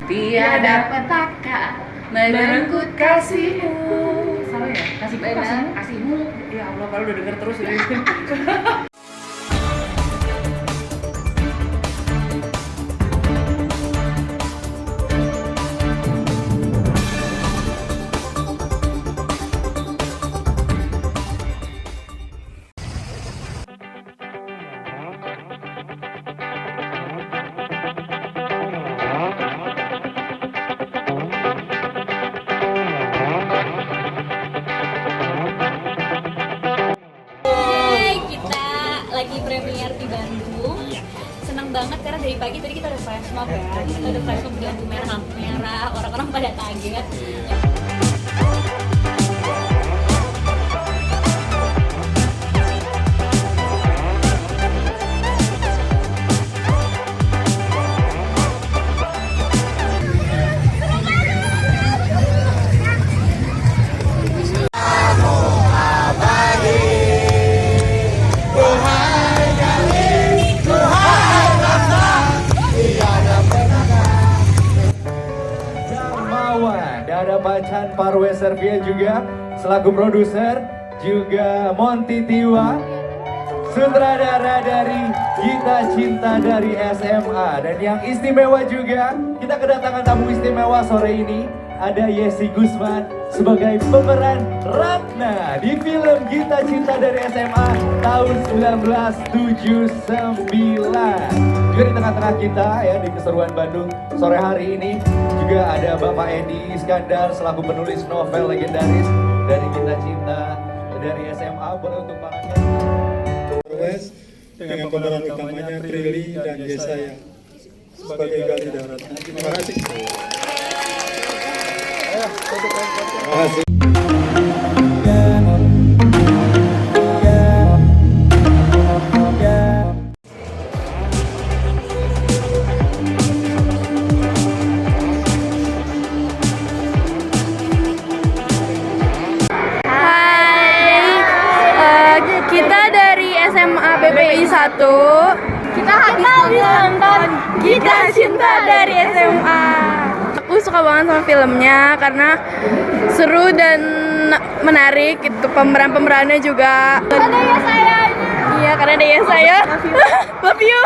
Tiada petaka merenggut kasihmu. Salah ya? Kasihmu. Ya Allah, kalau udah denger terus ya. Lagi premier di Bandung. Senang banget karena dari pagi tadi kita ada flash mob ya. Kita ada flash mob di lampu merah, orang-orang pada kaget. Ada Macan Parwe Servia juga selaku produser, juga Monty Tiwa sutradara dari Gita Cinta dari SMA. Dan yang istimewa juga, kita kedatangan tamu istimewa sore ini, ada Yesi Gusman sebagai pemeran Ratna di film Gita Cinta dari SMA tahun 1979. Juga di tengah-tengah kita ya di keseruan Bandung sore hari ini juga ada Bapak Edi Iskandar selaku penulis novel legendaris dari Gita Cinta dari SMA. Boleh untuk para dengan pemeran utamanya Prilly dan Yesaya sebagai Gali Darat. Terima kasih. Terima kasih. Kita dari SMA PPI 1. Kita habis nonton Gita Cinta dari SMA. Aku suka banget sama filmnya karena seru dan menarik. Itu pemerannya juga. Ada ya saya. Iya, karena ada ya saya. Love you.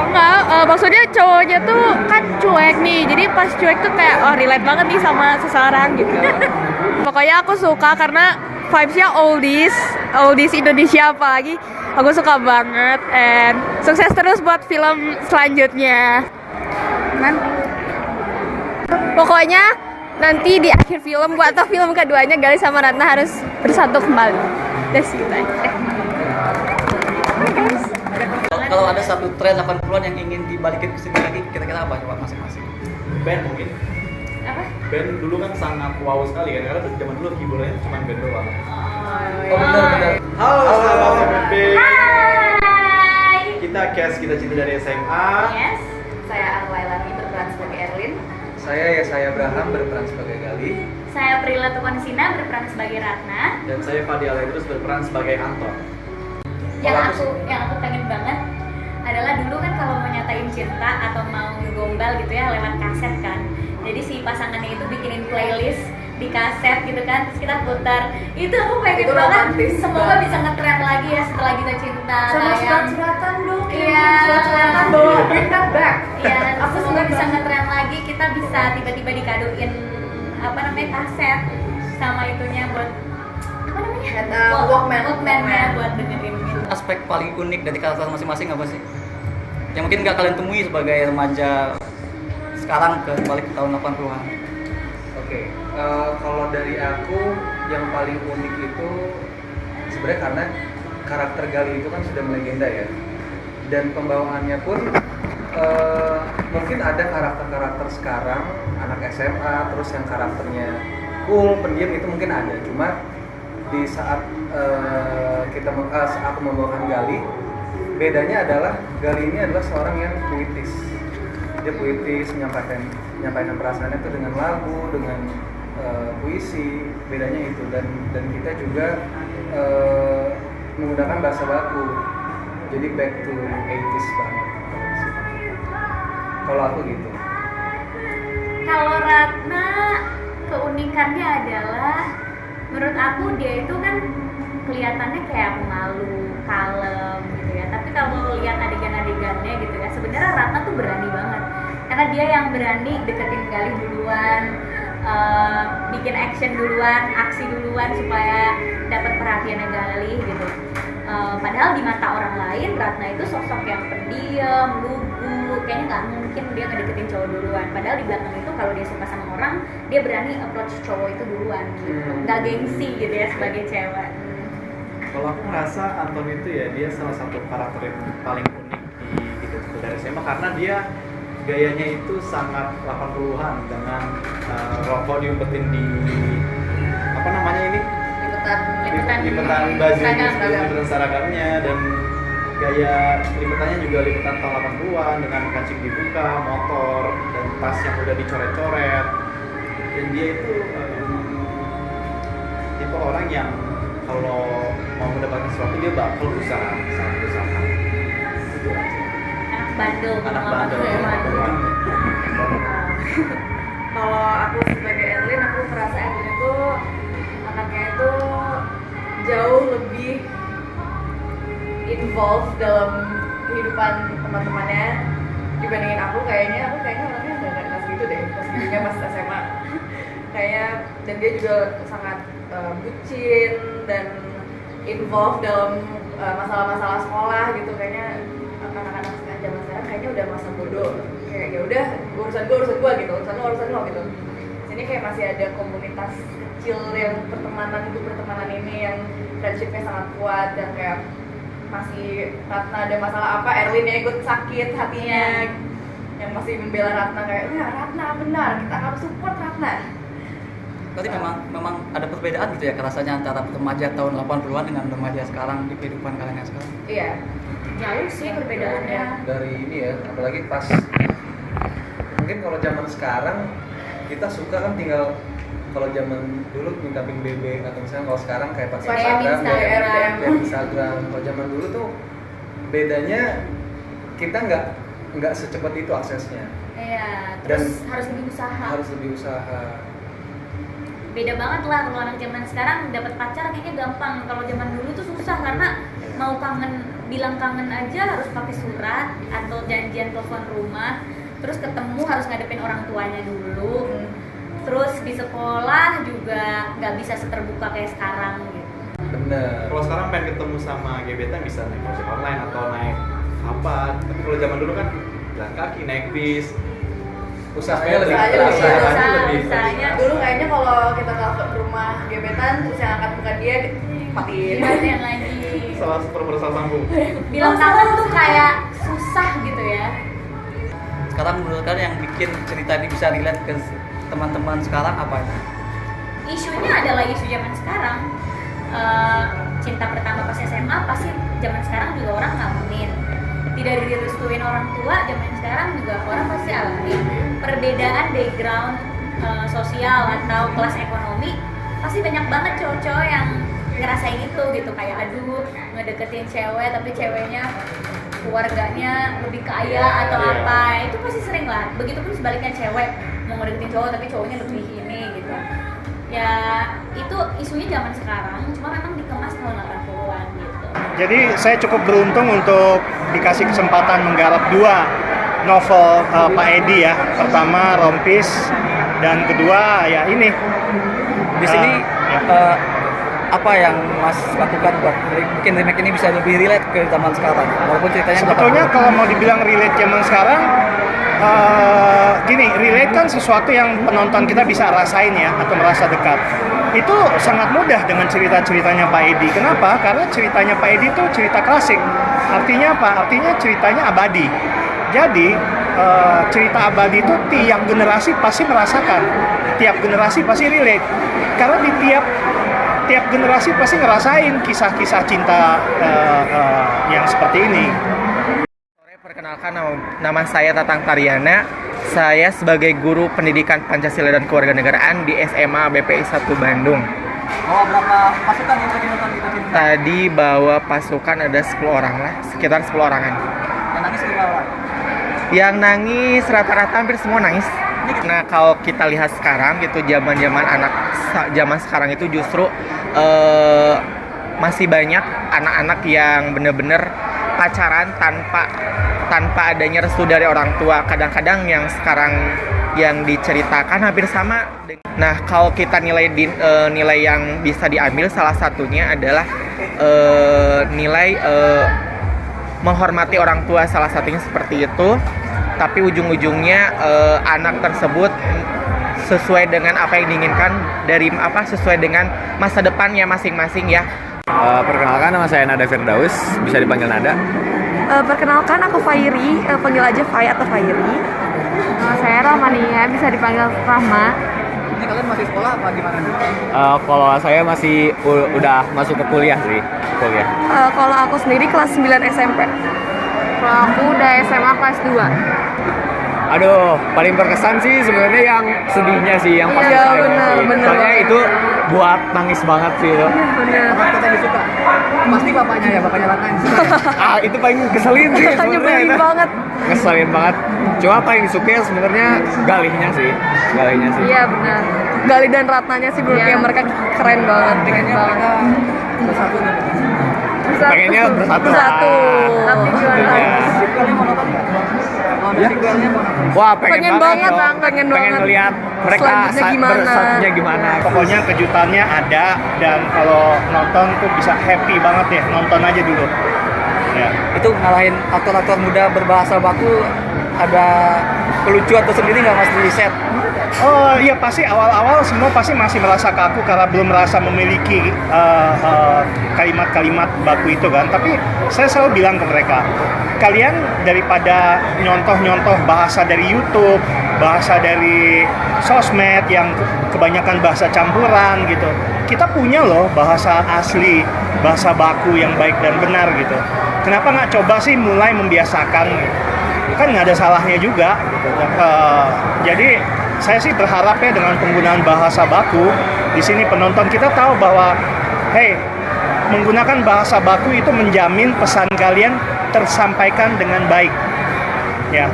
Enggak, maksudnya cowoknya tuh kan cuek nih. Jadi pas cuek tuh kayak relate banget nih sama seseorang gitu. Pokoknya aku suka karena vibes-nya oldies Indonesia apalagi. Aku suka banget, and sukses terus buat film selanjutnya. Pokoknya nanti di akhir film atau film keduanya Gali sama Ratna harus bersatu kembali. That's it aja. Kalau ada satu tren 80-an yang ingin dibalikin ke sini lagi, kira-kira apa coba masing-masing? Band mungkin. Apa? Band dulu kan sangat wow sekali kan, karena zaman dulu hiburannya cuma band doang. Oh benar. Halo sahabat FMP. Hai. Kita cast Gita Cinta dari SMA. Yes. Saya Arlailani berperan sebagai Erlin. Saya Abraham berperan sebagai Gali. Saya Prila Tukanisina berperan sebagai Ratna. Dan saya Fadi Alendrus berperan sebagai Anton. Yang aku pengen banget adalah dulu kan kalau mau nyatain cinta atau mau ngegombal gitu ya lewat kaset kan. Jadi si pasangannya itu bikinin playlist di kaset gitu kan, terus kita putar. Itu aku pengen banget. Semoga bisa ngetren lagi ya setelah Gita Cinta. Sama surat-suratan dong. Iya. Surat-suratan bawa bring that back. Iya. Semoga bisa ngetren lagi. Kita bisa tiba-tiba dikadoin kaset sama itunya buat Walkman-nya buat dengerin gitu. Aspek paling unik dari karakter masing-masing apa sih? Yang mungkin nggak kalian temui sebagai remaja sekarang ke balik ke tahun 80-an. Oke, kalau dari aku yang paling unik itu sebenarnya karena karakter Gali itu kan sudah melegenda ya, dan pembawaannya pun mungkin ada karakter-karakter sekarang anak SMA terus yang karakternya cool, pendiam itu mungkin ada, cuma di saat aku membawakan Gali, bedanya adalah Gali ini adalah seorang yang puitis. Dia puitis, menyampaikan perasaannya itu dengan lagu, dengan puisi, bedanya itu. Dan kita juga menggunakan bahasa baku, jadi back to 80s banget. Kalau aku gitu. Kalau Ratna keunikannya adalah menurut aku dia itu kan kelihatannya kayak pemalu, kalem gitu ya. Tapi kalau lihat adegan-adegannya gitu ya, sebenarnya Ratna tuh berani banget. Karena dia yang berani deketin Galih duluan, bikin action duluan, aksi duluan supaya dapat perhatiannya Galih gitu. Padahal di mata orang lain Ratna itu sosok yang pendiam, lugu, kayaknya nggak mungkin dia ngedeketin cowok duluan. Padahal di belakang itu kalau dia suka sama orang, dia berani approach cowok itu duluan gitu. Nggak gengsi gitu ya sebagai cewek. Kalau aku ngerasa Anton itu ya dia salah satu karakter yang paling unik di gitu dari SMA karena dia gayanya itu sangat 80-an dengan rokok diumpetin di apa namanya ini lipetan baju lipetan seragamnya dan gaya lipetannya juga lipetan tahun 80-an dengan kancing dibuka, motor dan tas yang udah dicoret-coret dan dia itu tipe orang yang kalau mau mendapatkan sesuatu dia bakal berusaha, sangat berusaha. Itu aja. Anak bandel, Anak bandel. Kalau aku sebagai Erlin, aku merasa Erlin itu anaknya itu jauh lebih involved dalam kehidupan teman-temannya dibandingin aku. Kayaknya orangnya nggak segitu deh pas dirinya pas SMA. Kayaknya dan dia juga sangat bucin dan involved dalam masalah-masalah sekolah gitu. Kayaknya anak-anak zaman sekarang kayaknya udah masa bodoh, kayak ya udah urusan gua gitu, urusan lo gitu. Sini kayak masih ada komunitas kecil yang pertemanan ini yang friendshipnya sangat kuat dan kayak masih Ratna ada masalah apa, Erlinnya ikut sakit hatinya yang masih membela Ratna kayak ya Ratna benar, kita harus support Ratna. Berarti memang ada perbedaan gitu ya rasanya antara remaja tahun 80-an dengan remaja sekarang di kehidupan kalian yang sekarang? Iya, jauh sih perbedaannya. Dari ini ya, apalagi pas mungkin kalau zaman sekarang kita suka kan tinggal kalau zaman dulu minta pin BB atau misalnya kalau sekarang kayak pakai Instagram. Kalau zaman dulu tuh bedanya kita nggak secepat itu aksesnya. Iya, terus harus lebih usaha. Beda banget lah kalau anak zaman sekarang dapat pacar kayaknya gampang. Kalau zaman dulu tuh susah karena mau bilang kangen aja harus pakai surat atau janjian telepon rumah. Terus ketemu harus ngadepin orang tuanya dulu. Terus di sekolah juga nggak bisa seterbuka kayak sekarang gitu. Bener. Kalau sekarang pengen ketemu sama gebetan bisa naik ojek online atau naik apa. Tapi kalau zaman dulu kan jalan kaki, naik bis. Usahanya lebih Usahanya Dulu kayaknya kalau kita telepon rumah gebetan terus yang angkat bukan dia matiin lagi. Salah salah sambung. Bilang kangen tuh kayak susah gitu ya. Sekarang menurut kalian yang bikin cerita ini bisa relate ke teman-teman sekarang apa? Isunya adalah isu zaman sekarang. Cinta pertama pas SMA pasti zaman sekarang juga orang ngalamin. Tidak direstuin orang tua zaman sekarang juga orang pasti alamin. Perbedaan background sosial atau kelas ekonomi pasti banyak banget cowok-cowok yang ngerasain itu gitu, kayak aduh ngedeketin cewek tapi ceweknya keluarganya lebih kaya atau apa, itu pasti sering lah. Begitupun sebaliknya cewek mau ngedeketin cowok tapi cowoknya lebih ini gitu ya. Itu isunya zaman sekarang, cuma memang dikemas tahun 80-an gitu. Jadi saya cukup beruntung untuk dikasih kesempatan menggarap dua novel Pak Edi ya. Pertama Rompis dan kedua ya ini. Di sini apa yang Mas lakukan buat bikin remake ini bisa lebih relate ke zaman sekarang walaupun ceritanya sebetulnya kalau mau dibilang relate zaman sekarang gini, relate kan sesuatu yang penonton kita bisa rasain ya atau merasa dekat. Itu sangat mudah dengan cerita-ceritanya Pak Edi. Kenapa? Karena ceritanya Pak Edi itu cerita klasik. Artinya apa? Artinya ceritanya abadi. Jadi cerita abadi itu tiap generasi pasti merasakan, tiap generasi pasti relate. Karena di tiap generasi pasti ngerasain kisah-kisah cinta yang seperti ini. Perkenalkan, nama saya Tatang Tariana. Saya sebagai guru pendidikan Pancasila dan Kewarganegaraan di SMA BPI 1 Bandung. Oh, berapa pasukan yang tadi nonton Kita Cinta? Tadi bawa pasukan ada 10 orang lah, sekitar 10 orangan. Yang nangis berapa orang? Yang nangis rata-rata hampir semua nangis. Nah kalau kita lihat sekarang gitu, zaman sekarang itu justru masih banyak anak-anak yang bener-bener pacaran tanpa adanya restu dari orang tua. Kadang-kadang yang sekarang yang diceritakan hampir sama. Nah kalau kita nilai yang bisa diambil, salah satunya adalah nilai menghormati orang tua, salah satunya seperti itu. Tapi ujung-ujungnya anak tersebut sesuai dengan apa yang diinginkan sesuai dengan masa depannya masing-masing ya. Perkenalkan, nama saya Nada Firdaus, bisa dipanggil Nada. Perkenalkan, aku Fairi, panggil aja Fai atau Fairi. Nama saya Rahmania, bisa dipanggil Rahma. Ini kalian masih sekolah apa gimana? Kalau saya masih udah masuk ke kuliah sih, kuliah. Kalau aku sendiri kelas 9 SMP. Kalau aku udah SMA kelas 2. Aduh, paling berkesan sih sebenarnya yang sedihnya sih, yang pas Iya, saya bener. Soalnya itu buat nangis banget sih itu. Bener. Apa kata yang disuka? Pasti bapaknya Ratna yang disuka. Itu paling keselin sih sebenarnya. Nyebelin banget. Ngeselin banget. Cuma paling disuka sebenarnya galihnya sih. Iya benar. Gali dan Ratnanya sih menurut kayak mereka keren banget. Pengennya mereka bersatu nih. Pengennya bersatu. Tapi gimana? Kalian mau nonton nggak? Sequelnya mau nonton? Wah, Pengen banget, dong. pengen banget. Lihat mereka Selanjutnya gimana. bersatunya gimana. Pokoknya kejutannya ada, dan kalau nonton tuh bisa happy banget ya, nonton aja dulu. Ya. Itu ngalahin aktor-aktor muda berbahasa baku, ada kelucuan tersendiri nggak mas di set? Oh iya, pasti awal-awal semua pasti masih merasa kaku karena belum merasa memiliki kalimat-kalimat baku itu kan. Tapi saya selalu bilang ke mereka, kalian daripada nyontoh-nyontoh bahasa dari YouTube, bahasa dari sosmed yang kebanyakan bahasa campuran gitu. Kita punya loh bahasa asli, bahasa baku yang baik dan benar gitu. Kenapa nggak coba sih mulai membiasakan? Kan nggak ada salahnya juga gitu. Jadi saya sih berharap ya dengan penggunaan bahasa baku di sini penonton kita tahu bahwa menggunakan bahasa baku itu menjamin pesan kalian tersampaikan dengan baik. Ya.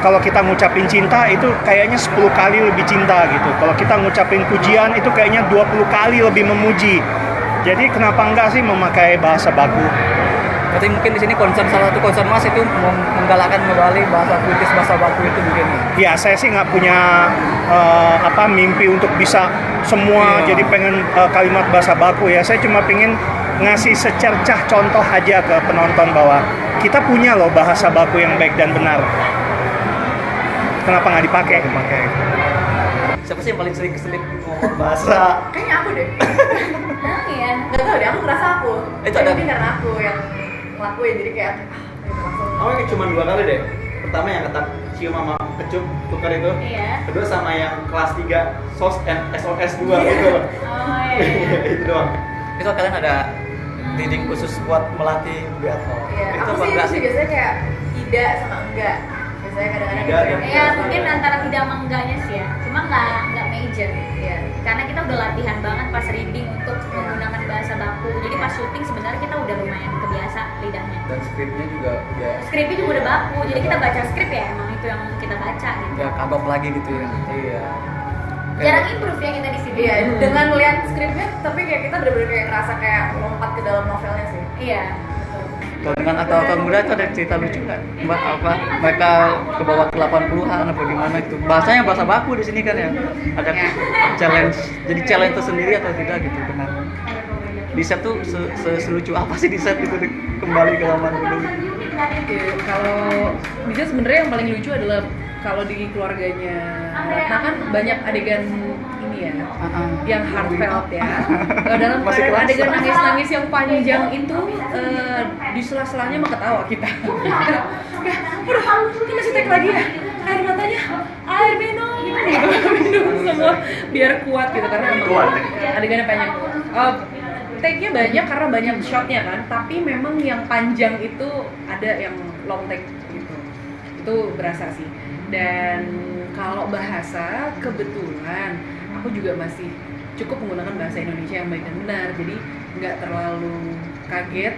Kalau kita ngucapin cinta itu kayaknya 10 kali lebih cinta gitu. Kalau kita ngucapin pujian itu kayaknya 20 kali lebih memuji. Jadi kenapa enggak sih memakai bahasa baku? Berarti mungkin di sini salah satu concern mas itu menggalakkan kembali bahasa puitis, bahasa baku itu mungkin. Ya, saya sih nggak punya mimpi untuk bisa semua jadi pengen kalimat bahasa baku ya. Saya cuma pengen ngasih secercah contoh aja ke penonton bahwa kita punya loh bahasa baku yang baik dan benar. Kenapa nggak dipakai? Siapa sih yang paling sering keselip ngomong bahasa? Kayaknya aku deh. Iya. Gak tau deh, aku ngerasa aku. Itu ada. Jadi karena aku yang ngelakuin, jadi kayak langsung. Oh, ini cuma 2 kali deh. Pertama yang ketak cium sama kecup tukar itu. Iya. Kedua sama yang kelas 3 SOS 2 gitu. Oh iya. Itu doang. Itu kalian ada reading khusus buat melatih biathlon? Iya, Itu aku apa sih enggak itu biasanya kayak tidak sama enggak. Biasanya kadang-kadang gitu ya. Ya mungkin antara tidak sama enggaknya sih ya. Cuma nggak major. Iya. Karena kita udah latihan banget pas reading untuk menggunakan bahasa baku. Jadi pas syuting sebenarnya kita udah lumayan kebiasa lidahnya. Dan skripnya juga udah Skripnya juga udah baku. Jadi kita baca skrip ya emang itu yang kita baca gitu. Ya kagok lagi gitu ya. iya. Jarang improve ya kita di sini. Iya, dengan melihat skripnya, tapi kayak kita bener-bener kayak ngerasa kayak lompat ke dalam novelnya sih. Iya. Kalau dengan aktor-aktor muda itu ada cerita lucu nggak? Mereka ke bawah ke 80-an apa gimana itu? Bahasanya bahasa baku di sini kan ya. Ada challenge, jadi challenge tersendiri atau tidak gitu benar? Di set tuh selucu apa sih di set itu kembali ke zaman dulu? Kalau bisa sebenarnya yang paling lucu adalah kalau di keluarganya Ratna kan banyak adegan ini ya, yang heartfelt ya. Dalam keadaan adegan nangis-nangis yang panjang itu di sela-selanya mah ketawa kita. Udah, ini masih take lagi ya. Air matanya, air minum, minum semua biar kuat gitu karena emang adegannya panjang. Take-nya banyak karena banyak shot-nya kan, tapi memang yang panjang itu ada yang long take gitu. Itu berasa sih. Dan kalau bahasa, kebetulan aku juga masih cukup menggunakan bahasa Indonesia yang baik dan benar, jadi nggak terlalu kaget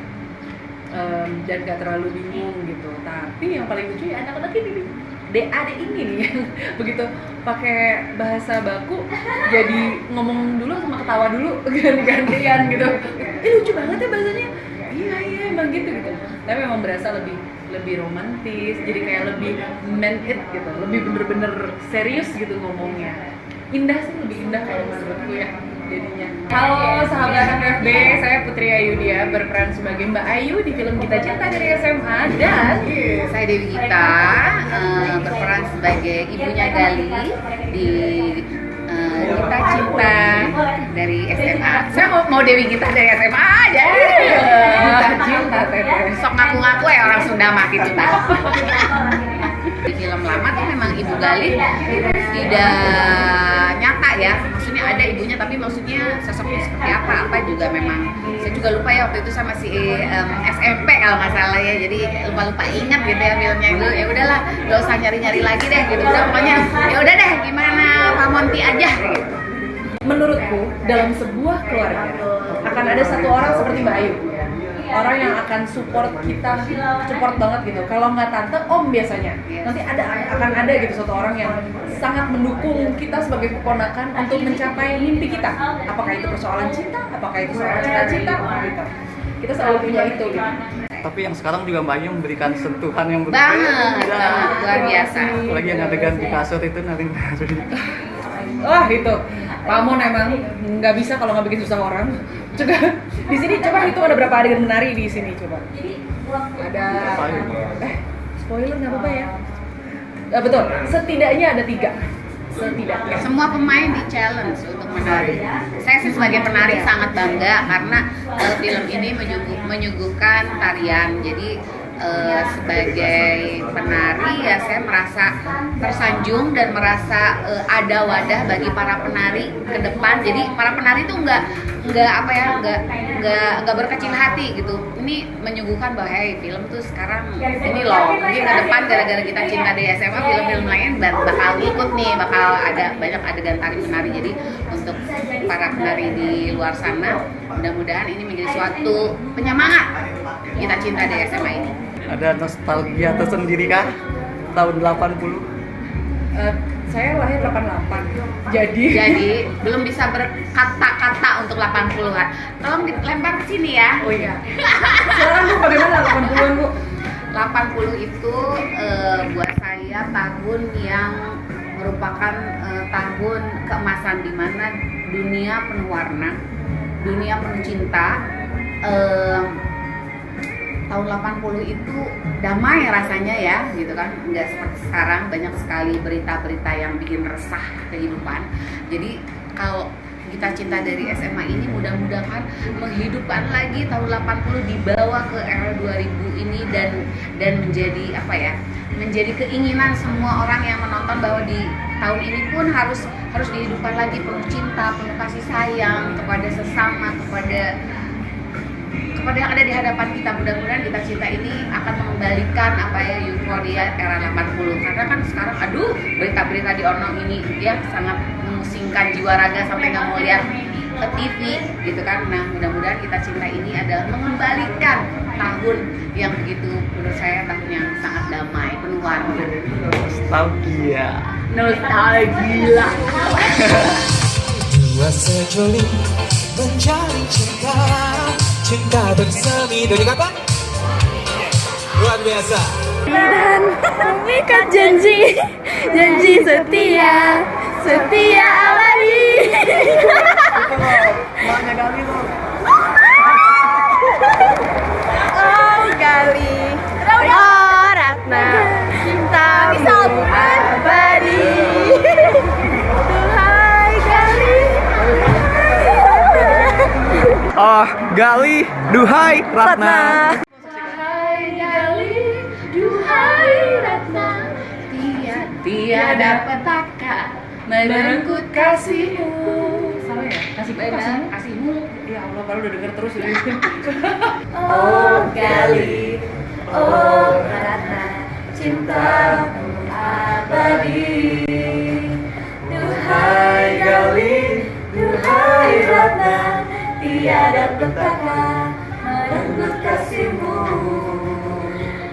dan nggak terlalu bingung gitu. Tapi yang paling lucu ya anak-anak ini adik ini nih yang begitu pakai bahasa baku jadi ngomong dulu sama ketawa dulu ganti-gantian gitu. Lucu banget ya bahasanya. Iya emang gitu. Tapi memang berasa lebih romantis, jadi kayak lebih meant it gitu, lebih bener-bener serius gitu ngomongnya. Indah sih, lebih indah kalau menurutku ya jadinya. Halo sahabat FB, saya Putri Ayudia berperan sebagai Mbak Ayu di film Kita Cinta dari SMA, dan saya Dewi Gita berperan sebagai ibunya Gali di Kita Cinta dari SMA. Saya mau Dewi Gita dari SMA aja. Kita Cinta teteh. Sok ngaku-ngaku ya orang Sunda mah gitu tak. Di film lama tuh memang Ibu Gali tidak nyata ya, maksudnya ada ibunya tapi maksudnya sosoknya seperti apa juga memang saya juga lupa ya waktu itu sama si SMP kalau nggak salah ya, jadi lupa ingat gitu ya filmnya itu. Ya udahlah, nggak usah nyari lagi deh gitu, udah pokoknya ya udah deh gimana Pak Monty aja gitu. Menurutku dalam sebuah keluarga akan ada satu orang seperti Mbak Ayu, orang yang akan support banget gitu. Kalau nggak tante, om biasanya. Nanti akan ada gitu satu orang yang sangat mendukung kita sebagai keponakan untuk mencapai mimpi kita. Apakah itu persoalan cinta, apakah itu soal cita-cita, gitu. Kita selalu punya itu gitu. Tapi yang sekarang juga Mbak Ayu memberikan sentuhan yang banget, luar biasa. Lagi yang adegan di kasur itu nanti. Wah itu, Pamon emang nggak bisa kalau nggak bikin susah orang. Coba di sini coba hitung ada berapa adegan menari di sini coba. Ada spoiler nggak apa-apa ya. Betul, setidaknya ada 3. Setidaknya. Semua pemain di challenge untuk menari. Saya sih sebagai penari sangat bangga karena film ini menyuguhkan tarian. Jadi sebagai penari ya saya merasa tersanjung dan merasa ada wadah bagi para penari ke depan. Jadi para penari itu nggak berkecil hati gitu. Ini menyuguhkan bahwa film tuh sekarang ini loh, mungkin ke depan gara-gara Kita Cinta dari SMA film-film lain bakal ikut nih, bakal ada banyak adegan tari menari. Jadi untuk para penari di luar sana mudah-mudahan ini menjadi suatu penyemangat Kita Cinta dari SMA ini. Ada nostalgia tersendiri kah tahun 80? Saya lahir 88. Jadi belum bisa berkata-kata untuk 80-an. Tolong dilempar ke sini ya. Oh iya. Sekarang Bu bagaimana 80-an Bu? 80 itu buat saya tahun yang merupakan tahun keemasan di mana dunia penuh warna, dunia penuh cinta. Tahun 80 itu damai rasanya ya, gitu kan, nggak seperti sekarang banyak sekali berita-berita yang bikin resah kehidupan. Jadi kalau Kita Cinta dari SMA ini mudah-mudahan menghidupkan lagi tahun 80 dibawa ke era 2000 ini dan menjadi menjadi keinginan semua orang yang menonton bahwa di tahun ini pun harus dihidupkan lagi penuh cinta, penuh kasih sayang kepada sesama, kepada yang ada di hadapan kita. Mudah-mudahan Kita Cinta ini akan mengembalikan euforia era 80. Karena kan sekarang berita-berita di Orno ini dia sangat memusingkan jiwa raga sampai nggak mau lihat ke TV gitu kan. Nah mudah-mudahan Kita Cinta ini adalah mengembalikan tahun yang begitu menurut saya tahun yang sangat damai, penuh warna. Nostalgia. Dua sejoli menjalin cinta bersemi dari kapan? Luar biasa. Dan mengikat janji setia abadi. Maknya Gali tuh. Oh Gali, oh Ratna, cinta abadi. Duhai Gali. Oh, Gali, duhai Ratna. Duhai Gali, duhai Ratna. Tiada petaka merenggut kasihmu. Salah ya? Kasihmu. Ya Allah, kalau udah denger terus ya. Oh Gali, oh Ratna, cintamu abadi. Duhai Gali, duhai Ratna, tiada petaka merenggut kasihmu.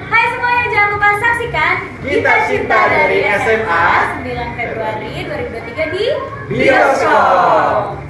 Hai semuanya, jangan lupa saksikan Kita Cinta dari SMA 9 Februari 2023 di Bioskop.